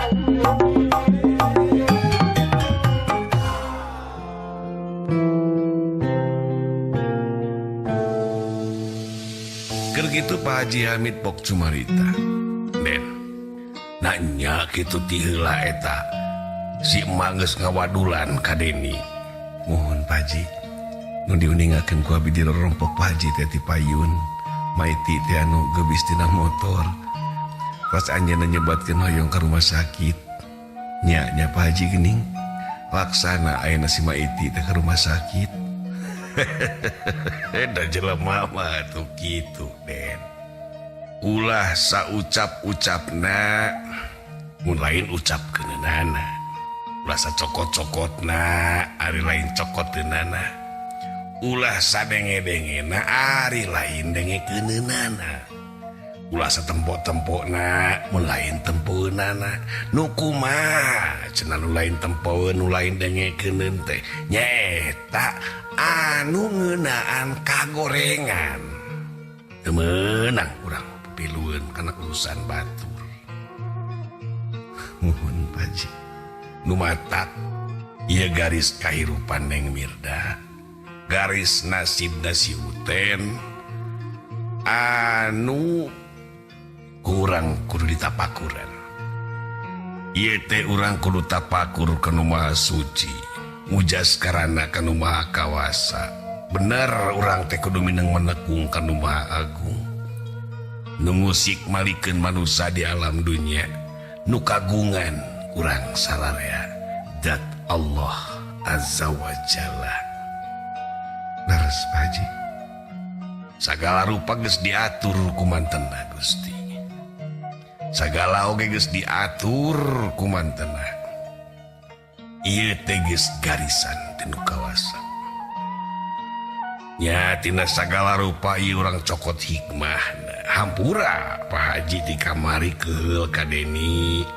Keur kitu Pak Haji Hamid pok cumarita. Den, nanya kitu ti heula eta si emak geus ngawadulan ka Deni. Mohon Pak Haji, nu diuningakeun ku abdi dirompok Pak Haji teh ti payun, maiti teh anu gebis tina motor. Pas anjeunna nyebatkeun hoyong ka rumah sakit. Nya Pak Haji geuning, laksana ayeuna si maiti teh ka rumah sakit. Da jelema mah tuh kitu, Den. Ulah saucap-ucapna mun lain ucapkeunana. Ulah sacokot-cokotna ari lain cokoteunana. Ulah sadenge-dengena ari lain dengekeunana. Ulah satempo-tempona mun lain tempeunana. Nu kumaha cenah nu lain tempoeun nu lain dengekeuneun teh nyaeta anu ngeunaan kagorengan. Teu meunang urang pilueun kana urusan batur. Muhun Pak Haji, nu matak ieu garis kahirupan Neng Mirda, garis nasibna si Uten anu urang kudu ditapakuran. Ieu teh urang kudu tapakur ka Nu Maha Suci, mujas karana ka Nu Maha Kawasa. Bener urang teh kudu mineng menekung ka Nu Maha Agung, nu musik malikeun manusia di alam dunia, nu kagungan urang salarea dat Allah Azza wa Jalla. Leres Pak Haji, sagala rupa geus diatur ku mantenna Gusti. Sagala oge geus diatur ku mantenna. Ieu teh geus garisan tinu kawasa. Nya tina sagala rupa ieu urang cokot hikmahna. Hampura Pak Haji ti kamari keul ka Deni,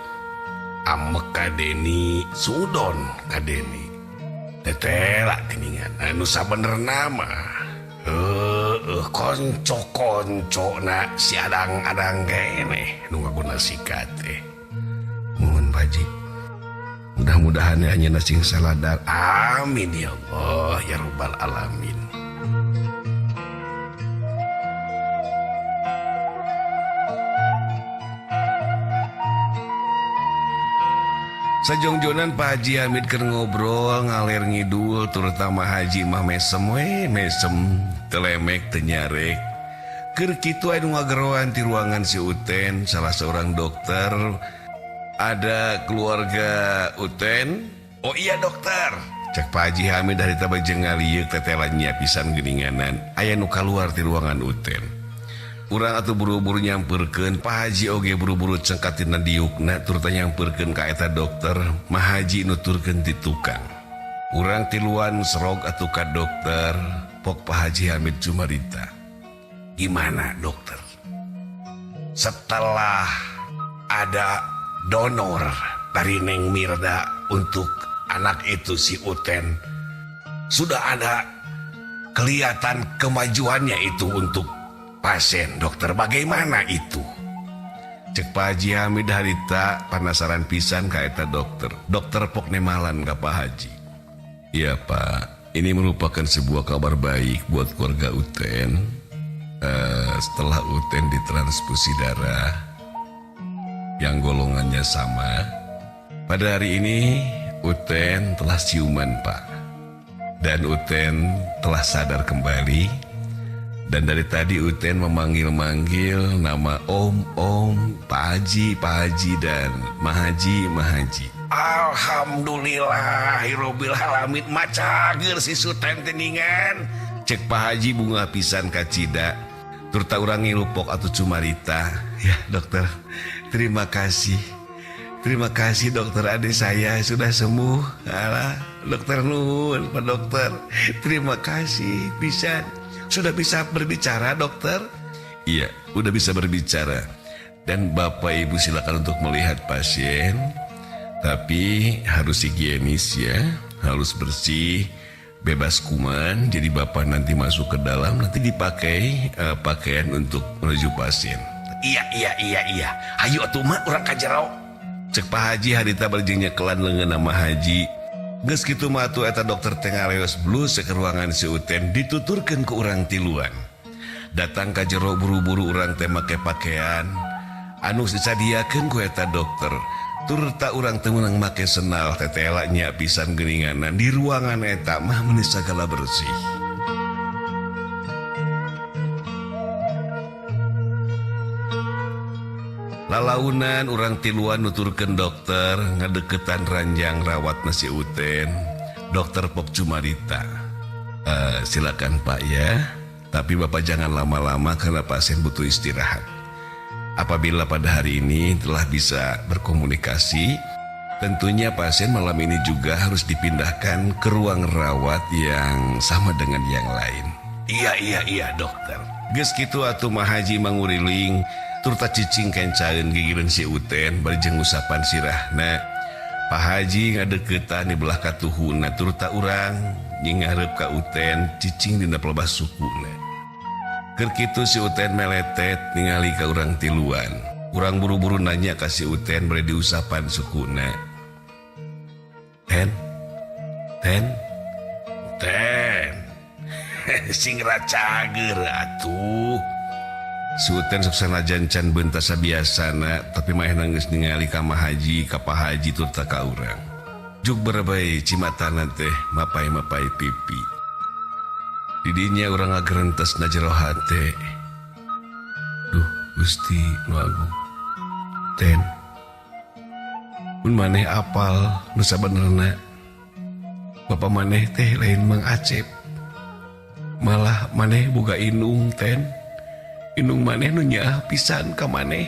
amek ka Deni, sudon ka Deni. Tetela tiningan anu sabenerna mah konco-konco si adang-adang kene nu ngaguna sikat teh. Mohon Pak Haji, mudah-mudahan hanya sing saladar. Amin ya Allah ya rabbal alamin. Sajongjonan Pak Haji Hamid keur ngobrol ngaler ngidul, terutama Haji mah mesem telemek teu nyarek. Keur kitu anu ngageroan ti ruangan si Uten salah seorang dokter. Ada keluarga Uten. Oh iya dokter, cek Pak Haji Hamid dari tabajeng ngaliuk tetelannya pisan geuninganan. Aya nu kaluar ti ruangan Uten. Urang atuh buru-buru nyamperkeun, Pak Haji oge buru-buru cengkat tina diukna turut nyamperkeun ka eta dokter. Mah Haji nuturkeun ti tukang. Urang tiluan serog atuh ka dokter, pok Pak Haji Hamid cumarita. Gimana dokter? Setelah ada donor dari Neng Mirda untuk anak itu si Uten, sudah ada kelihatan kemajuannya itu untuk pasien dokter, bagaimana itu? Cek Pak Haji Hamid harita penasaran pisan ka eta dokter. Dokter pok nemalan ka Pak Haji. Iya Pak, ini merupakan sebuah kabar baik buat keluarga Uten. Setelah Uten ditransfusi darah yang golongannya sama, pada hari ini Uten telah siuman Pak, dan Uten telah sadar kembali. Dan dari tadi Uten memanggil-manggil nama Om, Pak Haji, dan Mahaji. Alhamdulillahirobbil alamin, macager si Uten teningan. Cek Pak Haji bunga pisan kacida. Turta urang ngilupok atau cumarita. Ya dokter, terima kasih. Terima kasih dokter, adik saya sudah sembuh. Alah, dokter nuhun Pak dokter. Terima kasih pisan. Sudah bisa berbicara dokter? Iya, udah bisa berbicara. Dan Bapak Ibu silakan untuk melihat pasien. Tapi harus higienis ya, harus bersih, bebas kuman. Jadi Bapak nanti masuk ke dalam, nanti dipakai pakaian untuk menuju pasien. Iya. Hayu atuh mah urang ka jero. Cek Pak Haji harita berjengnya kelan lengan nama Haji. Geus kitu mah atuh eta dokter teh ngaleos blues ke ruangan si Uten dituturkeun ku urang tiluan. Datang ka jero buru-buru urang teh make pakaian anu disadiakeun ku eta dokter. Turta urang teu meunang make senal tetela nya pisan geuninganan di ruangan eta mah meuni sagala bersih. Lalaunan urang tiluan nuturkeun dokter ngadeketan ranjang rawat nasi Uten. Dokter Pok Cumarita. Silakan Pak ya. Tapi Bapak jangan lama-lama karena pasien butuh istirahat. Apabila pada hari ini telah bisa berkomunikasi, tentunya pasien malam ini juga harus dipindahkan ke ruang rawat yang sama dengan yang lain. Iya dokter. Geus kitu atuh Mah Haji manguriling turta cicing kencaeun gigireun si Uten bareng usapan sirahna. Pak Haji ngadeukeutan di belah katuhuna turta urang ngarep ka Uten cicing dina pelebah sukuna. Keur kitu si Uten meletet ningali ka urang tiluan. Urang buru-buru nanya ka si Uten bari diusapan sukuna. Ten. Sing racager atuh. Si Uten sok sanajan can beuntas sabiasana tapi mah geus ningali ka Mah Haji ka Pak Haji turta ka urang. Juk berbay cimatana teh mapai-mapai pipi. Didinya urang ngagerentes na jero hate. Duh Gusti nu Agung. Ten. Mun maneh apal nu sabenerna. Bapak maneh teh lain Mang Acep. Malah maneh boga inung Ten. Inung maneh nu nyaah pisan ka maneh.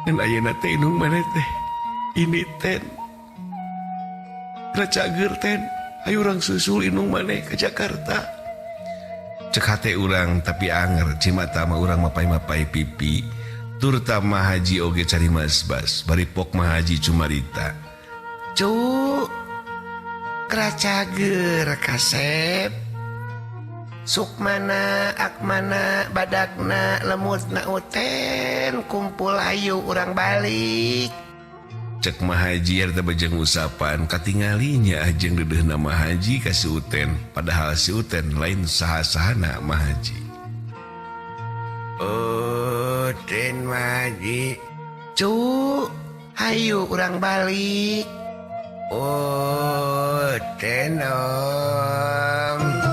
Ngan ayeuna teh inung maneh teh ini Ten. Racager Ten. Ayo urang susul inung maneh ke Jakarta. Cek hate urang tapi anger cimata mah urang mapai-mapai pipi. Turta Mah Haji oge cari masbas bari Pok Mah Haji Cumarita. Cuk. Racager kasep. Sukmana, akmana, badakna, lemutna Uten, kumpul ayu urang balik. Cek Mah Haji harta bejeng usapan, katingalinya ajeng dedeh nama Haji ka si Uten, padahal si Uten lain saha-sahana Mah Haji. Uten Mah Haji. Cuk, ayu urang balik. Uten om.